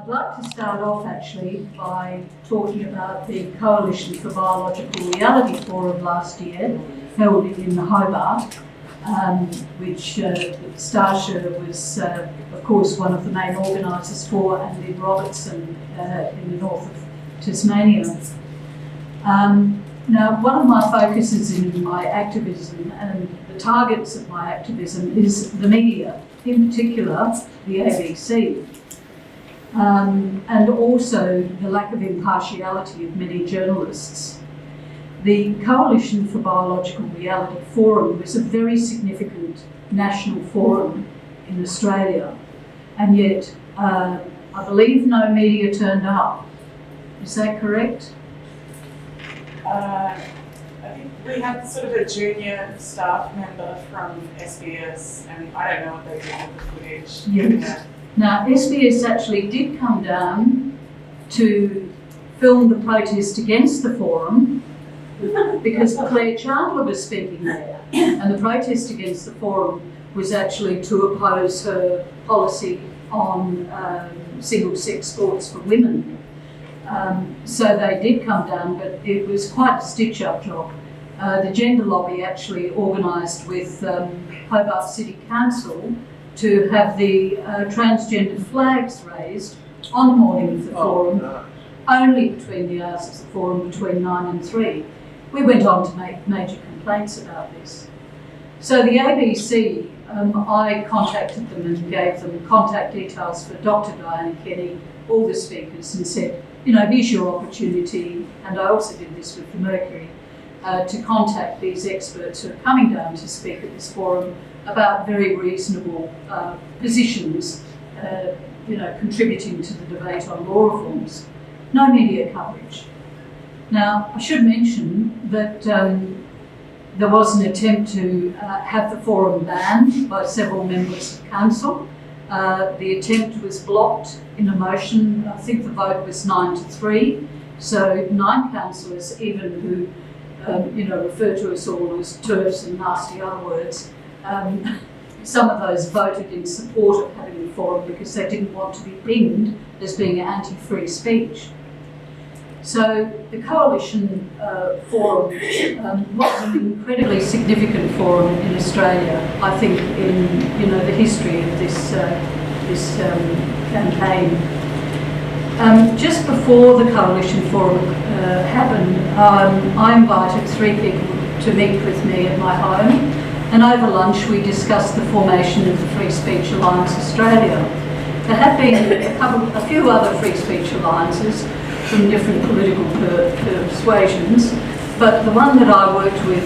I'd like to start off actually by talking about the Coalition for Biological Reality Forum last year, held in Hobart, which Starsha was, of course, one of the main organisers for, and Lynn Robertson in the north of Tasmania. Now, one of my focuses in my activism and the targets of my activism is the media, in particular the ABC, and also the lack of impartiality of many journalists. The Coalition for Biological Reality Forum was a very significant national forum in Australia, and yet I believe no media turned up. Is that correct? I think we had sort of a junior staff member from SBS, and I don't know what they did with the footage. Yes. Yeah. Now, SBS actually did come down to film the protest against the forum because Claire Chandler was speaking there, and the protest against the forum was actually to oppose her policy on single-sex sports for women. So they did come down, but it was quite a stitch-up job. The gender lobby actually organised with Hobart City Council to have the transgender flags raised on the morning of the forum, only between the hours of the forum, between 9 and 3. We went on to make major complaints about this. So the ABC, I contacted them and gave them contact details for Dr. Diana Kenny, all the speakers, and said, you know, here's your opportunity, and I also did this with the Mercury, to contact these experts who are coming down to speak at this forum about very reasonable positions, you know, contributing to the debate on law reforms. No media coverage. Now, I should mention that there was an attempt to have the forum banned by several members of council. The attempt was blocked in a motion. I think the vote was 9-3. So 9 councillors, even who you know, refer to us all as turfs and nasty other words, some of those voted in support of having the forum because they didn't want to be pinged as being anti-free speech. So the Coalition Forum was an incredibly significant forum in Australia, I think, in, you know, the history of this campaign. Just before the Coalition Forum happened, I invited 3 people to meet with me at my home, and over lunch we discussed the formation of the Free Speech Alliance Australia. There have been a few other free speech alliances from different political persuasions, but the one that I worked with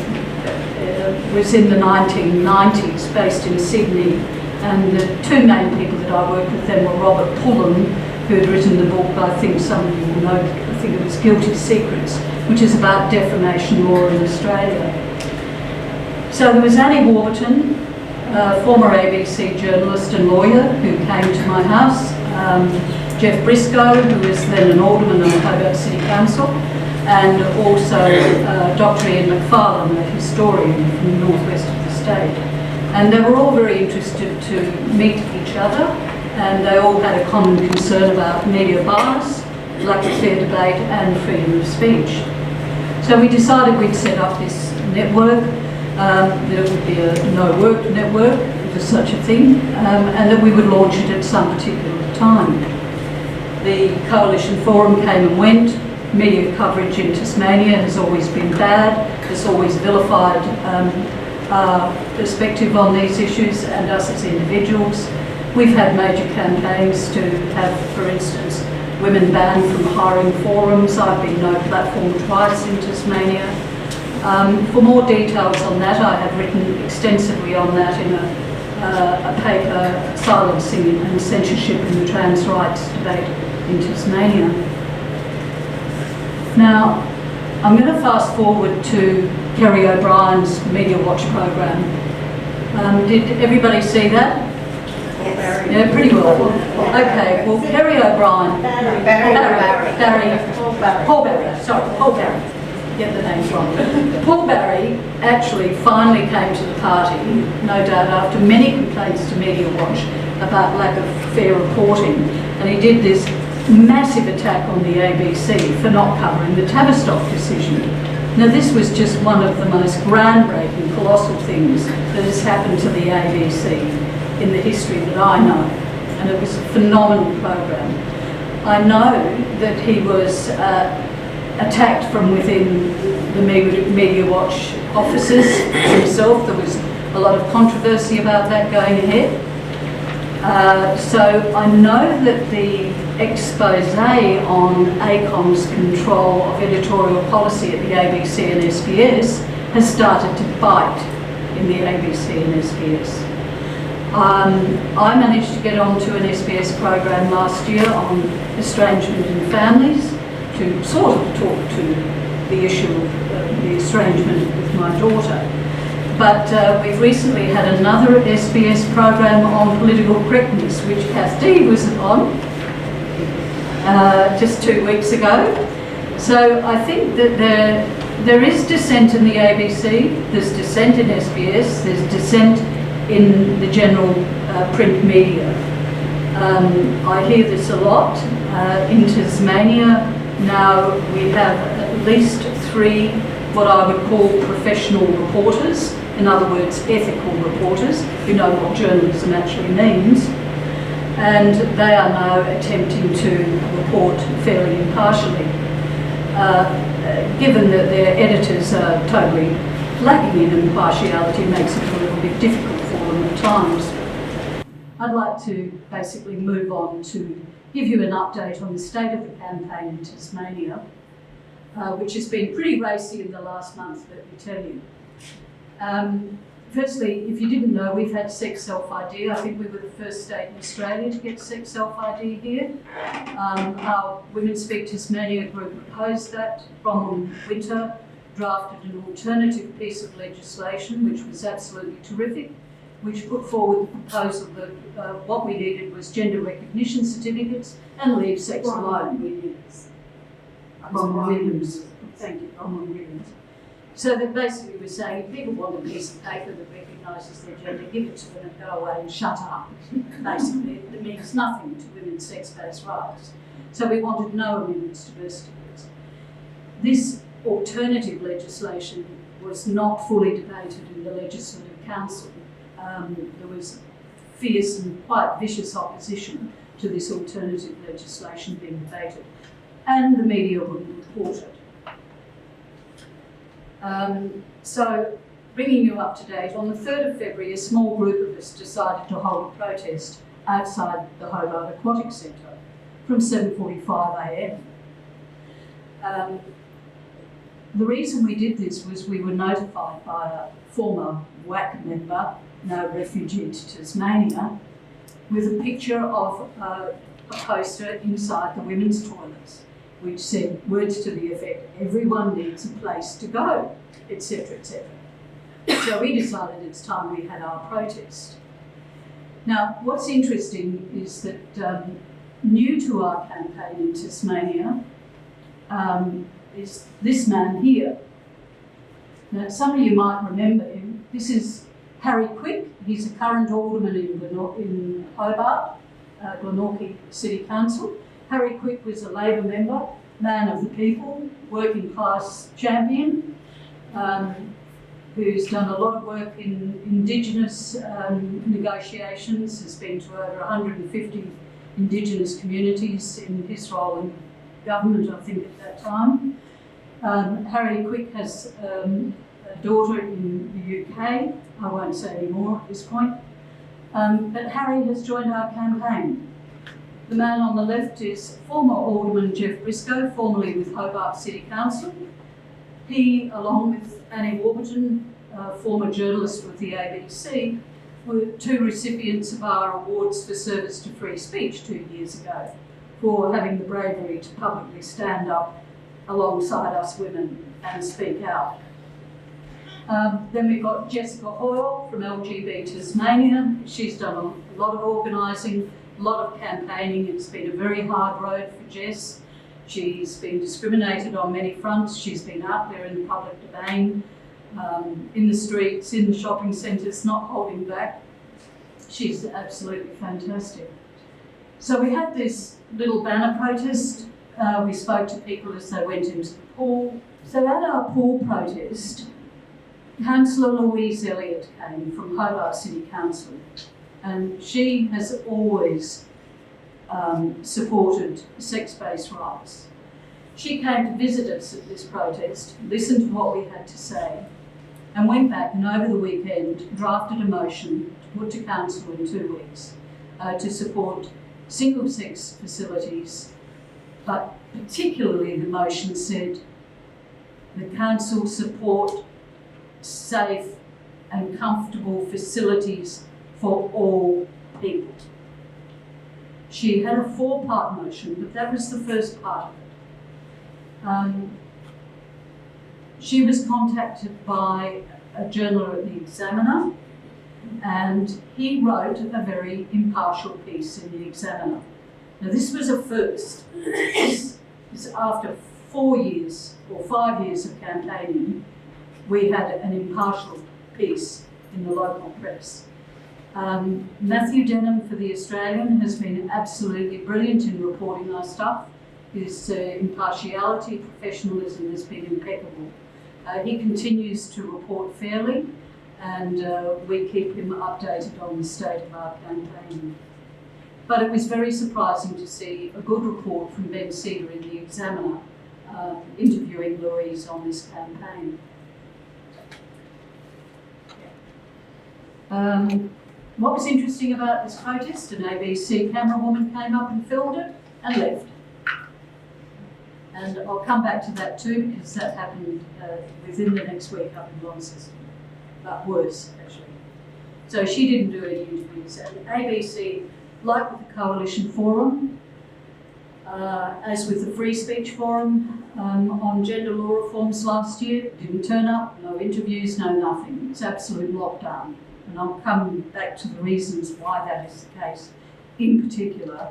was in the 1990s, based in Sydney, and the 2 main people that I worked with then were Robert Pullen, who had written the book, I think some of you will know, I think it was Guilty Secrets, which is about defamation law in Australia. So there was Annie Warburton, former ABC journalist and lawyer, who came to my house, Jeff Briscoe, who was then an alderman of Hobart City Council, and also Dr. Ian McFarlane, a historian from the northwest of the state. And they were all very interested to meet each other, and they all had a common concern about media bias, lack of fair debate, and freedom of speech. So we decided we'd set up this network, that it would be a no-work network, if there's such a thing, and that we would launch it at some particular time. The Coalition Forum came and went. Media coverage in Tasmania has always been bad. There's always vilified our perspective on these issues and us as individuals. We've had major campaigns to have, for instance, women banned from hiring forums. I've been no platform twice in Tasmania. For more details on that, I have written extensively on that in a paper, Silencing and Censorship in the Trans Rights Debate in Tasmania. Now, I'm going to fast forward to Kerry O'Brien's Media Watch program. Did everybody see that? Yes. Yeah, pretty well. Okay, well, Kerry O'Brien, Paul Barry, get the names wrong. Paul Barry actually finally came to the party, no doubt after many complaints to Media Watch about lack of fair reporting, and he did this massive attack on the ABC for not covering the Tavistock decision. Now, this was just one of the most groundbreaking, colossal things that has happened to the ABC in the history that I know, and it was a phenomenal program. I know that he was attacked from within the Media Watch offices himself. There was a lot of controversy about that going ahead. So I know that the expose on ACOM's control of editorial policy at the ABC and SBS has started to bite in the ABC and SBS. I managed to get onto an SBS program last year on estrangement in families to sort of talk to the issue of the estrangement with my daughter. But we've recently had another SBS program on political correctness, which Kath D was on just 2 weeks ago. So I think that there is dissent in the ABC, there's dissent in SBS, there's dissent in the general print media. I hear this a lot. In Tasmania now we have at least 3 what I would call professional reporters, in other words ethical reporters who know what journalism actually means, and they are now attempting to report fairly impartially. Given that their editors are totally lacking in impartiality, makes it a little bit difficult for them at times. I'd like to basically move on to give you an update on the state of the campaign in Tasmania, which has been pretty racy in the last month, let me tell you. Firstly, if you didn't know, we've had sex self-ID. I think we were the first state in Australia to get sex self-ID here. Our Women Speak Tasmania group proposed that. Bronwyn Winter drafted an alternative piece of legislation, which was absolutely terrific, which put forward the proposal that what we needed was gender recognition certificates and leave sex alone. Bronwyn Williams. Thank you, Bronwyn Williams. So that basically we're saying if people want a piece of paper that recognises their gender, give it to them and go away and shut up. Basically, it means nothing to women's sex-based rights. So we wanted no amendments to birth certificates. This alternative legislation was not fully debated in the Legislative Council. There was fierce and quite vicious opposition to this alternative legislation being debated, and the media wouldn't report it. So, bringing you up to date, on the 3rd of February, a small group of us decided to hold a protest outside the Hobart Aquatic Centre from 7:45 a.m. The reason we did this was we were notified by a former WAC member, now refugee to Tasmania, with a picture of a poster inside the women's toilets, which said words to the effect, everyone needs a place to go, etc., etc. So we decided it's time we had our protest. Now, what's interesting is that new to our campaign in Tasmania is this man here. Now, some of you might remember him. This is Harry Quick. He's a current alderman in Hobart, Glenorchy City Council. Harry Quick was a Labor member, man of the people, working class champion, who's done a lot of work in Indigenous negotiations, has been to over 150 Indigenous communities in his role in government, I think, at that time. Harry Quick has a daughter in the UK. I won't say any more at this point. But Harry has joined our campaign. The man on the left is former Alderman Jeff Briscoe, formerly with Hobart City Council. He, along with Annie Warburton, former journalist with the ABC, were 2 recipients of our awards for service to free speech 2 years ago for having the bravery to publicly stand up alongside us women and speak out. Then we've got Jessica Hoyle from LGB Tasmania. She's done a lot of organising, a lot of campaigning. It's been a very hard road for Jess. She's been discriminated on many fronts. She's been out there in the public domain, in the streets, in the shopping centres, not holding back. She's absolutely fantastic. So we had this little banner protest. We spoke to people as they went into the pool. So at our pool protest, Councillor Louise Elliott came from Hobart City Council, and she has always supported sex-based rights. She came to visit us at this protest, listened to what we had to say, and went back and over the weekend drafted a motion to put to Council in 2 weeks to support single-sex facilities, but particularly the motion said the Council support safe and comfortable facilities for all people. She had a 4-part motion, but that was the first part of it. She was contacted by a journal at the Examiner, and he wrote a very impartial piece in the Examiner. Now this was a first. This is after 4 years or 5 years of campaigning, we had an impartial piece in the local press. Matthew Denham for The Australian has been absolutely brilliant in reporting our stuff. His impartiality, professionalism has been impeccable. He continues to report fairly, and we keep him updated on the state of our campaign. But it was very surprising to see a good report from Ben Cedar in The Examiner interviewing Louise on this campaign. What was interesting about this protest, an ABC camerawoman came up and filmed it and left. And I'll come back to that too, because that happened within the next week up in Launceston, but worse actually. So she didn't do any interviews, and ABC, like with the Coalition Forum, as with the Free Speech Forum on gender law reforms last year, didn't turn up, no interviews, no nothing. It's absolute lockdown. And I'll come back to the reasons why that is the case, in particular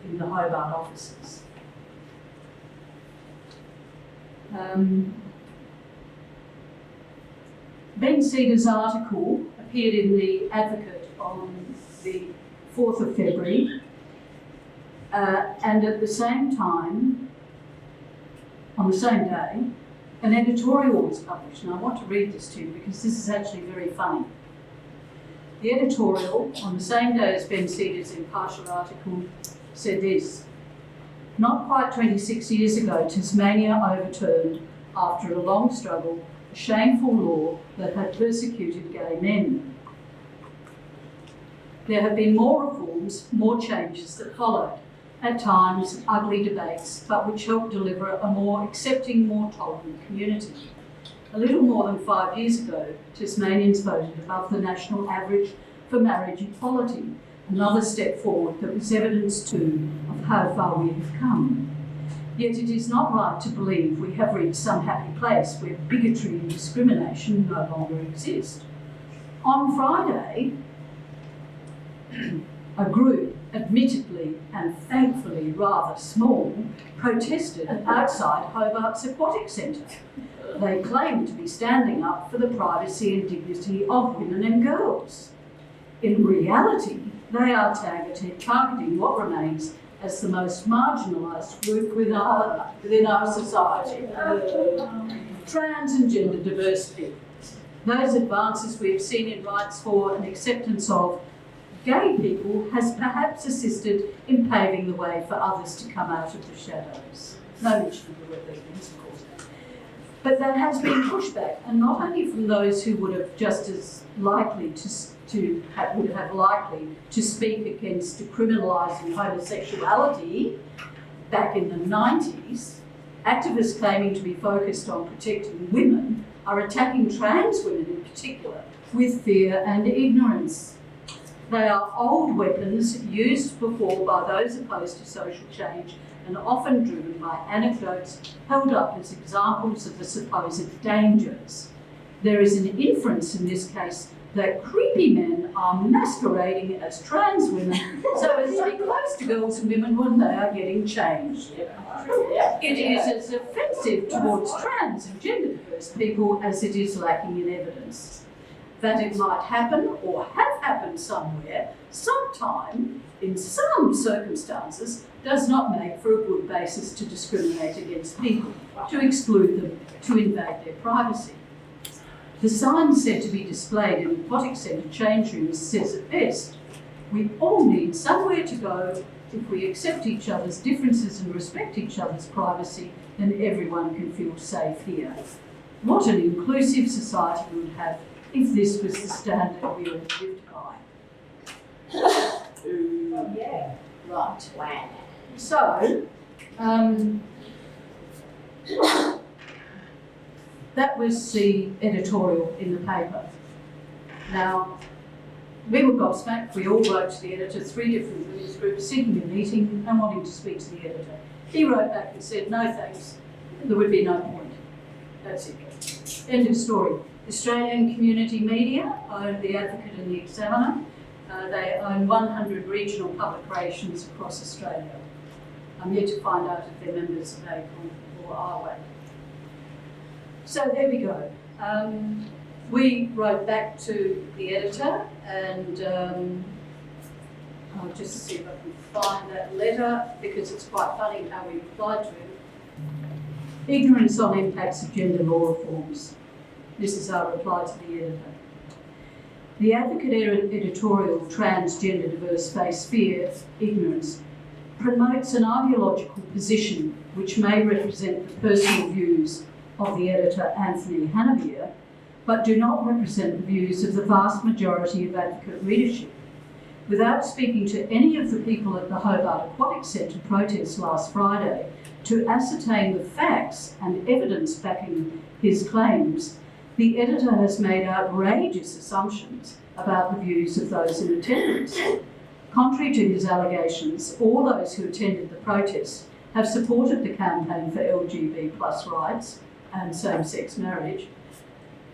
in the Hobart offices. Ben Cedar's article appeared in The Advocate on the 4th of February, and at the same time, on the same day, an editorial was published. And I want to read this to you because this is actually very funny. The editorial, on the same day as Ben Cedar's impartial article, said this: "Not quite 26 years ago, Tasmania overturned, after a long struggle, a shameful law that had persecuted gay men. There have been more reforms, more changes that followed, at times ugly debates, but which helped deliver a more accepting, more tolerant community. A little more than 5 years ago, Tasmanians voted above the national average for marriage equality, another step forward that was evidence too of how far we have come. Yet it is not right to believe we have reached some happy place where bigotry and discrimination no longer exist. On Friday, a group, admittedly and thankfully rather small, protested outside Hobart's Aquatic Centre. They claimed to be standing up for the privacy and dignity of women and girls. In reality, they are targeting what remains as the most marginalised group within our society, trans and gender diverse people. Those advances we have seen in rights for and acceptance of gay people has perhaps assisted in paving the way for others to come out of the shadows." No mention of the word lesbians, of course. But there has been pushback, and not only from those who would have just as likely to speak against decriminalising homosexuality back in the 90s, activists claiming to be focused on protecting women are attacking trans women in particular with fear and ignorance. They are old weapons used before by those opposed to social change and often driven by anecdotes held up as examples of the supposed dangers. There is an inference in this case that creepy men are masquerading as trans women so as to be close to girls and women when they are getting changed. It is as offensive towards trans and gender diverse people as it is lacking in evidence. that it might happen or have happened somewhere, sometime, in some circumstances, does not make for a good basis to discriminate against people, to exclude them, to invade their privacy. The sign said to be displayed in aquatic centre change rooms says it best: we all need somewhere to go. If we accept each other's differences and respect each other's privacy, then everyone can feel safe here. What an inclusive society we would have if this was the standard we all lived by. Oh, yeah. Right. Wow. So, that was the editorial in the paper. Now, we were gobsmacked. We all wrote to the editor, 3 different women's groups, seeking a meeting and wanting to speak to the editor. He wrote back and said, no thanks, there would be no point. That's it. End of story. Australian community media own The Advocate and The Examiner. They own 100 regional publications across Australia. I'm yet to find out if they're members of ACON or ARWAC. So there we go. We wrote back to the editor, and I'll just see if I can find that letter, because it's quite funny how we replied to him. Ignorance on impacts of gender law reforms. This is our reply to the editor. The Advocate editorial, Transgender Diverse Face Fear, Ignorance, promotes an ideological position which may represent the personal views of the editor, Anthony Hanabier, but do not represent the views of the vast majority of Advocate readership. Without speaking to any of the people at the Hobart Aquatic Centre protest last Friday to ascertain the facts and evidence backing his claims, the editor has made outrageous assumptions about the views of those in attendance. Contrary to his allegations, all those who attended the protests have supported the campaign for LGBT+ rights and same-sex marriage.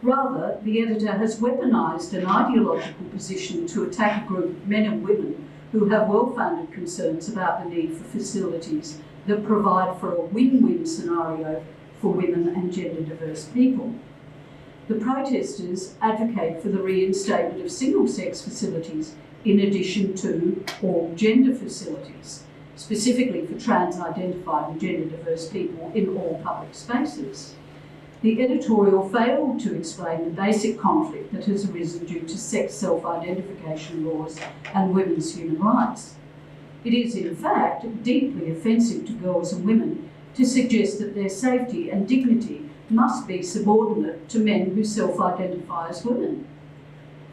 Rather, the editor has weaponised an ideological position to attack a group of men and women who have well-founded concerns about the need for facilities that provide for a win-win scenario for women and gender-diverse people. The protesters advocate for the reinstatement of single-sex facilities in addition to all gender facilities, specifically for trans-identified and gender-diverse people in all public spaces. The editorial failed to explain the basic conflict that has arisen due to sex self-identification laws and women's human rights. It is, in fact, deeply offensive to girls and women to suggest that their safety and dignity must be subordinate to men who self-identify as women.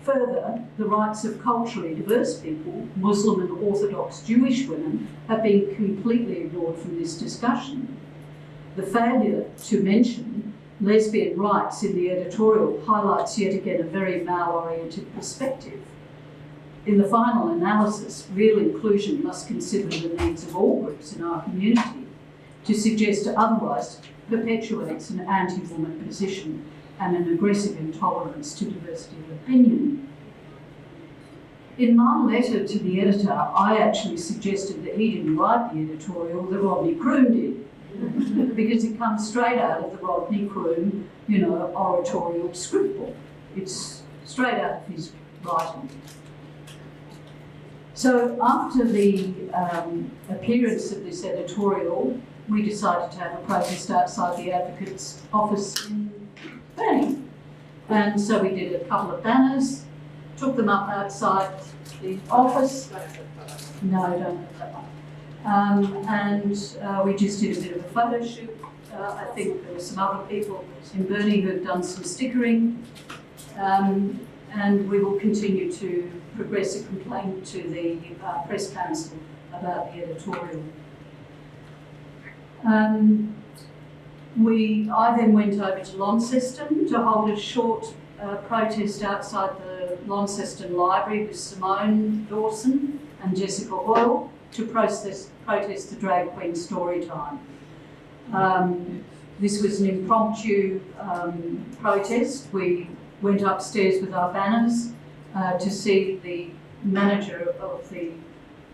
Further, the rights of culturally diverse people, Muslim and Orthodox Jewish women, have been completely ignored from this discussion. The failure to mention lesbian rights in the editorial highlights yet again a very male-oriented perspective. In the final analysis, real inclusion must consider the needs of all groups in our community. To suggest otherwise perpetuates an anti-woman position and an aggressive intolerance to diversity of opinion. In my letter to the editor, I actually suggested that he didn't write the editorial, that Rodney Croome did, because it comes straight out of the Rodney Croome, oratorial script book. It's straight out of his writing. So after the appearance of this editorial, we decided to have a protest outside the Advocate's office in Burnie. And so we did a couple of banners, took them up outside the office. No, don't have that one. And we just did a bit of a photo shoot. I think there were some other people in Burnie who have done some stickering. And we will continue to progress a complaint to the Press Council about the editorial. I then went over to Launceston to hold a short protest outside the Launceston Library with Simone Dawson and Jessica Hoyle to protest the Drag Queen story time. This was an impromptu protest. We went upstairs with our banners to see the manager of the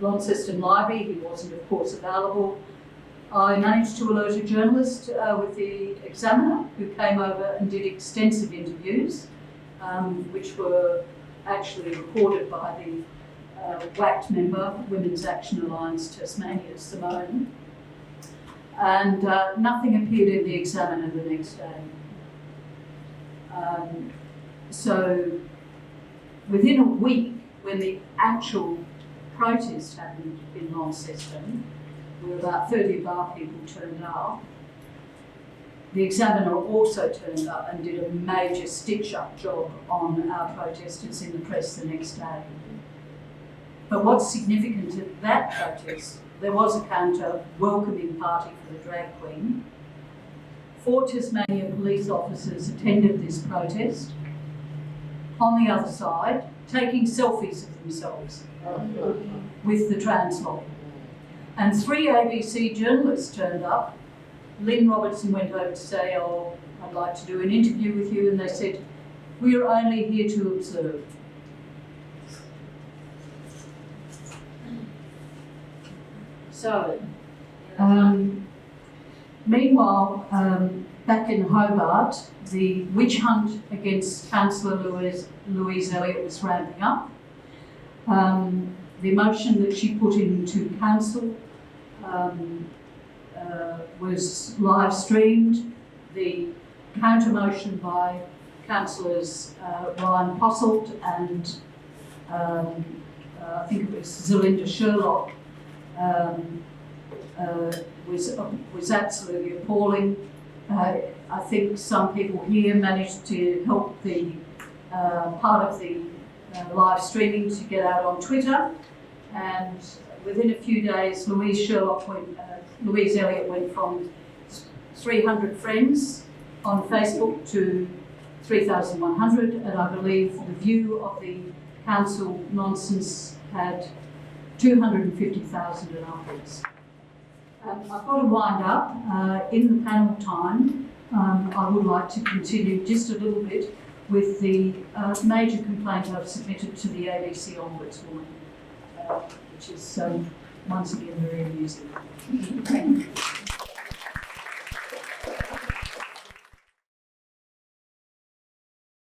Launceston Library. He wasn't, of course, available. I managed to alert a journalist with the Examiner who came over and did extensive interviews. which were actually recorded by the WACT member, Women's Action Alliance Tasmania, Simone, and nothing appeared in the Examiner the next day. So within a week, when the actual protest happened in Launceston, where about 30 of our people turned up, the Examiner also turned up and did a major stitch-up job on our protesters in the press the next day. But what's significant at that protest, there was a counter welcoming party for the drag queen. 4 Tasmania police officers attended this protest on the other side, taking selfies of themselves with the trans lobby. And 3 ABC journalists turned up. Lynn Robertson went over to say, oh, I'd like to do an interview with you, and they said, we are only here to observe. So, meanwhile, back in Hobart, the witch hunt against Councillor Louise Elliott was ramping up. The motion that she put into council was live streamed. The counter motion by councillors Ryan Posselt and I think it was Zelinda Sherlock was absolutely appalling. I think some people here managed to help the part of the live streaming to get out on Twitter, and within a few days, Louise Elliott went from 300 friends on Facebook to 3,100, and I believe the View of the council nonsense had 250,000 and upwards. I've got to wind up. In the panel time, I would like to continue just a little bit with the major complaint I've submitted to the ABC Ombudswoman, which is once again very amusing.